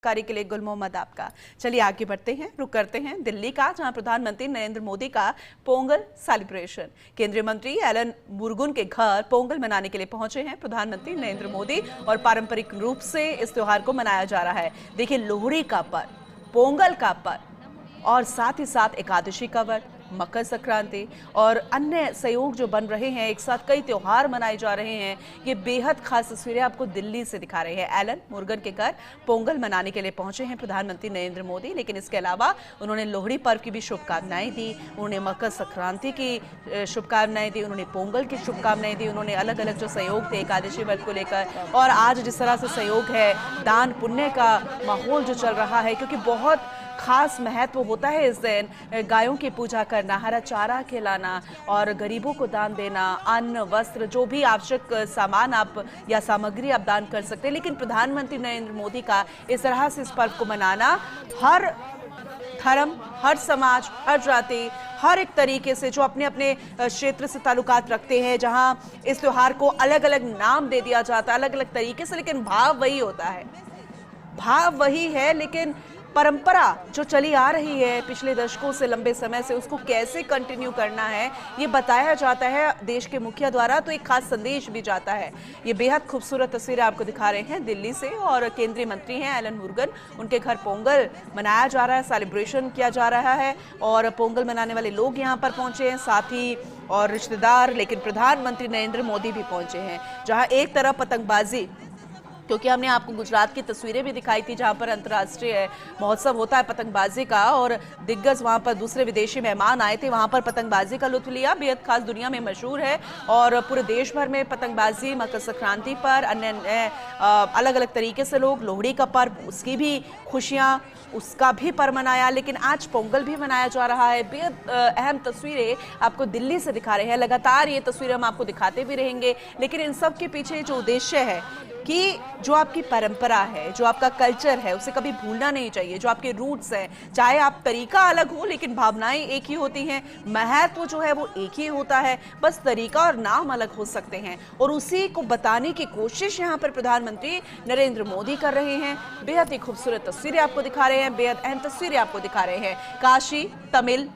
कार्य के लिए गुल मोहम्मद आपका। चलिए आगे बढ़ते हैं, रुक करते हैं दिल्ली का, जहां प्रधानमंत्री नरेंद्र मोदी का पोंगल सेलिब्रेशन। केंद्रीय मंत्री एलन मुरुगन के घर पोंगल मनाने के लिए पहुंचे हैं प्रधानमंत्री नरेंद्र मोदी और पारंपरिक रूप से इस त्योहार को मनाया जा रहा है। देखिए, लोहड़ी का पर्व, पोंगल का पर्व और साथ ही साथ एकादशी का व्रत, मकर संक्रांति और अन्य संयोग जो बन रहे हैं, एक साथ कई त्योहार मनाए जा रहे हैं। ये बेहद खास तस्वीरें आपको दिल्ली से दिखा रहे हैं। एलन मुरुगन के घर पोंगल मनाने के लिए पहुंचे हैं प्रधानमंत्री नरेंद्र मोदी, लेकिन इसके अलावा उन्होंने लोहड़ी पर्व की भी शुभकामनाएं दी, उन्होंने मकर संक्रांति की शुभकामनाएं दी, उन्होंने पोंगल की शुभकामनाएं दी, उन्होंने अलग अलग जो सहयोग थे एकादशी व्रत को लेकर, और आज जिस तरह से सहयोग है, दान पुण्य का माहौल जो चल रहा है, क्योंकि बहुत खास महत्व होता है इस दिन गायों की पूजा करना, हरा चारा खिलाना और गरीबों को दान देना, अन्न वस्त्र जो भी आवश्यक सामान आप या सामग्री आप दान कर सकते हैं। लेकिन प्रधानमंत्री नरेंद्र मोदी का इस तरह से इस पर्व को मनाना, हर धर्म, हर समाज, हर जाति, हर एक तरीके से जो अपने अपने क्षेत्र से ताल्लुकात रखते हैं, जहां इस त्योहार को अलग अलग नाम दे दिया जाता है अलग अलग तरीके से, लेकिन भाव वही होता है, भाव वही है। लेकिन परंपरा जो चली आ रही है पिछले दशकों से, लंबे समय से, उसको कैसे कंटिन्यू करना है ये बताया जाता है देश के मुखिया द्वारा, तो एक खास संदेश भी जाता है। ये बेहद खूबसूरत तस्वीरें आपको दिखा रहे हैं दिल्ली से, और केंद्रीय मंत्री हैं एलन मुरुगन, उनके घर पोंगल मनाया जा रहा है, सेलिब्रेशन किया जा रहा है और पोंगल मनाने वाले लोग यहाँ पर पहुंचे हैं, साथी और रिश्तेदार, लेकिन प्रधानमंत्री नरेंद्र मोदी भी पहुंचे हैं। जहाँ एक तरफ पतंगबाजी, क्योंकि हमने आपको गुजरात की तस्वीरें भी दिखाई थी जहां पर अंतर्राष्ट्रीय महोत्सव होता है पतंगबाजी का, और दिग्गज वहां पर दूसरे विदेशी मेहमान आए थे, वहां पर पतंगबाजी का लुत्फ लिया। बेहद खास, दुनिया में मशहूर है और पूरे देश भर में पतंगबाजी, मकर संक्रांति पर अन्य अलग अलग तरीके से लोग, लोहड़ी का पर्व, उसकी भी खुशियाँ, उसका भी पर्व मनाया, लेकिन आज पोंगल भी मनाया जा रहा है। बेहद अहम तस्वीरें आपको दिल्ली से दिखा रहे हैं, लगातार ये तस्वीरें हम आपको दिखाते भी रहेंगे, लेकिन इन सब के पीछे जो उद्देश्य है कि जो आपकी परंपरा है, जो आपका कल्चर है, उसे कभी भूलना नहीं चाहिए। जो आपके रूट्स हैं, चाहे आप तरीका अलग हो लेकिन भावनाएं एक ही होती हैं, महत्व जो है वो एक ही होता है, बस तरीका और नाम अलग हो सकते हैं, और उसी को बताने की कोशिश यहाँ पर प्रधानमंत्री नरेंद्र मोदी कर रहे हैं। बेहद ही खूबसूरत तस्वीरें आपको दिखा रहे हैं, बेहद अहम तस्वीरें आपको दिखा रहे हैं। काशी तमिल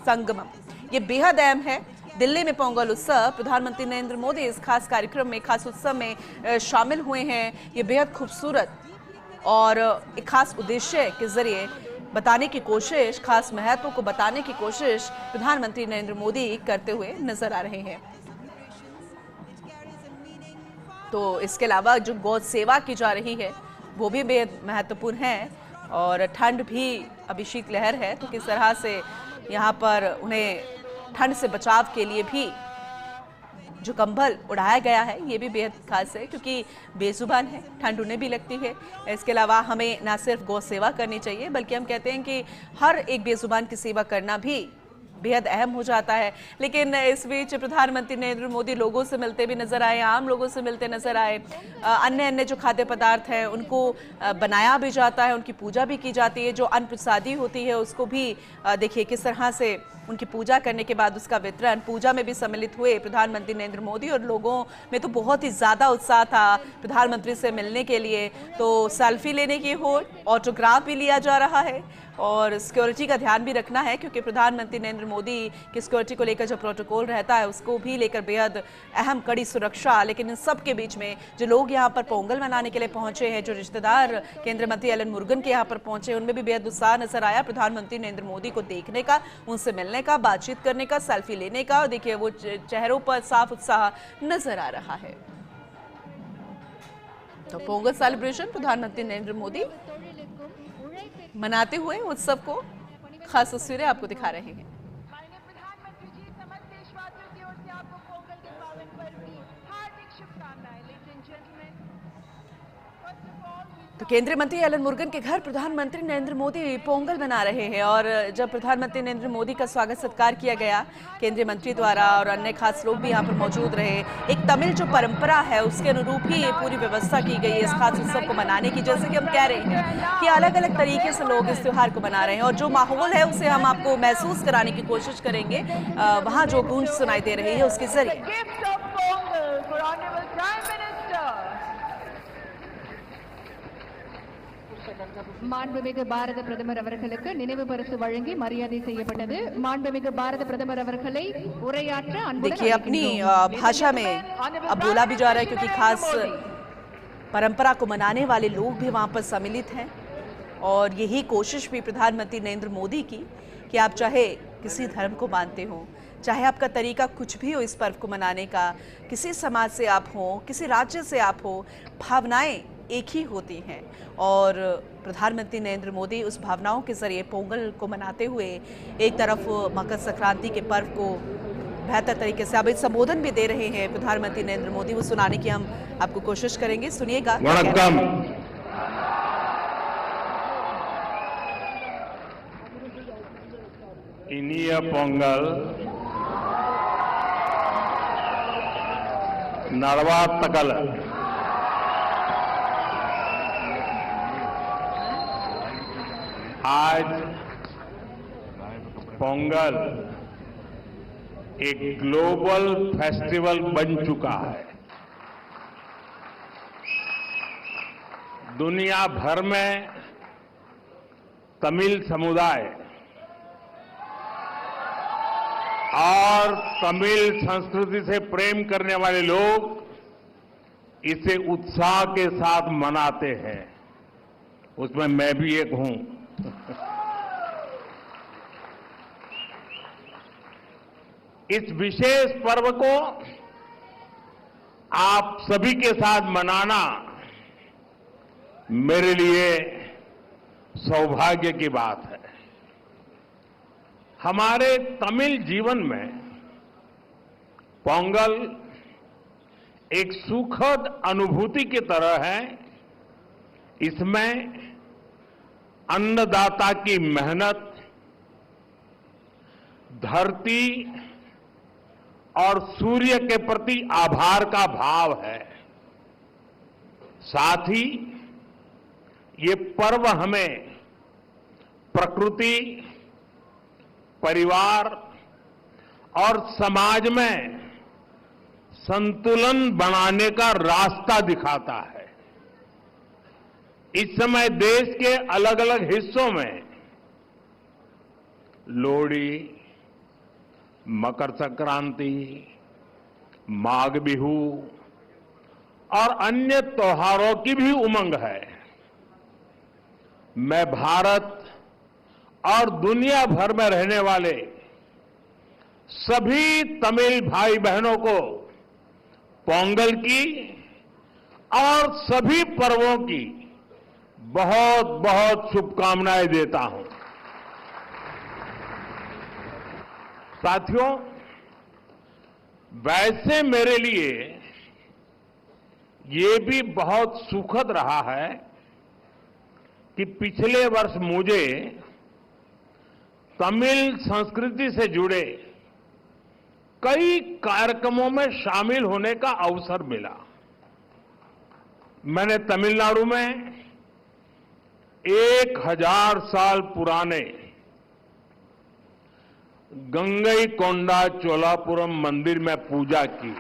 संगमम, ये बेहद अहम है। दिल्ली में पोंगल उत्सव, प्रधानमंत्री नरेंद्र मोदी इस खास कार्यक्रम में, खास उत्सव में शामिल हुए हैं। ये बेहद खूबसूरत और एक खास उद्देश्य के जरिए बताने की कोशिश, खास महत्व को बताने की कोशिश प्रधानमंत्री नरेंद्र मोदी करते हुए नजर आ रहे हैं। तो इसके अलावा जो गौ सेवा की जा रही है वो भी बेहद महत्वपूर्ण है, और ठंड भी, अभी शीतलहर है, तो किस तरह से यहाँ पर उन्हें ठंड से बचाव के लिए भी जो कंबल उड़ाया गया है ये भी बेहद खास है, क्योंकि बेजुबान है, ठंड उन्हें भी लगती है। इसके अलावा हमें ना सिर्फ गौ सेवा करनी चाहिए, बल्कि हम कहते हैं कि हर एक बेजुबान की सेवा करना भी बेहद अहम हो जाता है। लेकिन इस बीच प्रधानमंत्री नरेंद्र मोदी लोगों से मिलते भी नजर आए, आम लोगों से मिलते नजर आए। अन्य जो खाद्य पदार्थ हैं उनको बनाया भी जाता है, उनकी पूजा भी की जाती है। जो अन्न प्रसादी होती है उसको भी देखिए किस तरह से उनकी पूजा करने के बाद उसका वितरण, पूजा में भी सम्मिलित हुए प्रधानमंत्री नरेंद्र मोदी, और लोगों में तो बहुत ही ज़्यादा उत्साह था प्रधानमंत्री से मिलने के लिए। तो सेल्फी लेने की होड़, ऑटोग्राफ भी लिया जा रहा है, और सिक्योरिटी का ध्यान भी रखना है, क्योंकि प्रधानमंत्री नरेंद्र मोदी की सिक्योरिटी को लेकर जो प्रोटोकॉल रहता है उसको भी लेकर बेहद अहम, कड़ी सुरक्षा। लेकिन इन सब के बीच में जो लोग यहाँ पर पोंगल मनाने के लिए पहुंचे हैं, जो रिश्तेदार केंद्रीय मंत्री एलन मुरुगन के यहाँ पर पहुंचे, उनमें भी बेहद उत्साह नजर आया प्रधानमंत्री नरेंद्र मोदी को देखने का, उनसे मिलने का, बातचीत करने का, सेल्फी लेने का। देखिए वो चेहरों पर साफ उत्साह नजर आ रहा है। तो पोंगल सेलिब्रेशन प्रधानमंत्री नरेंद्र मोदी मनाते हुए उत्सव को, खास तस्वीरें आपको दिखा रहे हैं। प्रधानमंत्री जी, समस्त देशवासियों की ओर से आपको पोंगल के पावन पर्व की हार्दिक शुभकामनाएं। लेडीज एंड जेंटलमैन, तो केंद्रीय मंत्री एलन मुरुगन के घर प्रधानमंत्री नरेंद्र मोदी पोंगल मना रहे हैं, और जब प्रधानमंत्री नरेंद्र मोदी का स्वागत सत्कार किया गया केंद्रीय मंत्री द्वारा, और अन्य खास लोग भी यहाँ पर मौजूद रहे, एक तमिल जो परंपरा है उसके अनुरूप ही ये पूरी व्यवस्था की गई है इस खास उत्सव को मनाने की। जैसे कि हम कह रहे हैं कि अलग अलग तरीके से लोग इस त्योहार को मना रहे हैं, और जो माहौल है उसे हम आपको महसूस कराने की कोशिश करेंगे वहाँ जो गूंज सुनाई दे रही है उसके जरिए। மாண்புமிகு பாரத பிரதமர் அவர்களுக்கு நினைவு பரிசு வழங்கி மரியாதை செய்யப்பட்டது. மாண்புமிகு பாரத பிரதமர் அவர்களை உரையாற்ற अன்புடன் देखिए अपनी अழைக்கின்றோம். भाषा में अब बोला भी जा रहा है क्योंकि खास परंपरा को मनाने वाले लोग भी वहां पर सम्मिलित हैं और यही कोशिश भी प्रधानमंत्री नरेंद्र मोदी की कि आप चाहे किसी धर्म को मानते हो, चाहे आपका तरीका कुछ भी हो इस पर्व को मनाने का, किसी समाज से आप हो, किसी राज्य से आप हो, भावनाएं एक ही होती हैं और प्रधानमंत्री नरेंद्र मोदी उस भावनाओं के जरिए पोंगल को मनाते हुए एक तरफ मकर संक्रांति के पर्व को बेहतर तरीके से अब संबोधन भी दे रहे हैं प्रधानमंत्री नरेंद्र मोदी, वो सुनाने की हम आपको कोशिश करेंगे, सुनिएगा। वणक्कम। इनिय पोंगल नड़वातकल आज पोंगल एक ग्लोबल फेस्टिवल बन चुका है। दुनिया भर में तमिल समुदाय और तमिल संस्कृति से प्रेम करने वाले लोग इसे उत्साह के साथ मनाते हैं, उसमें मैं भी एक हूं। इस विशेष पर्व को आप सभी के साथ मनाना मेरे लिए सौभाग्य की बात है। हमारे तमिल जीवन में पोंगल एक सुखद अनुभूति की तरह है। इसमें अन्नदाता की मेहनत, धरती और सूर्य के प्रति आभार का भाव है। साथ ही ये पर्व हमें प्रकृति, परिवार और समाज में संतुलन बनाने का रास्ता दिखाता है। इस समय देश के अलग अलग हिस्सों में लोहड़ी, मकर संक्रांति, माघ बिहू और अन्य त्योहारों की भी उमंग है। मैं भारत और दुनिया भर में रहने वाले सभी तमिल भाई बहनों को पोंगल की और सभी पर्वों की बहुत बहुत शुभकामनाएं देता हूं। साथियों, वैसे मेरे लिए ये भी बहुत सुखद रहा है कि पिछले वर्ष मुझे तमिल संस्कृति से जुड़े कई कार्यक्रमों में शामिल होने का अवसर मिला। मैंने तमिलनाडु में 1000 साल पुराने गंगईकोंडा चोलापुरम मंदिर में पूजा की।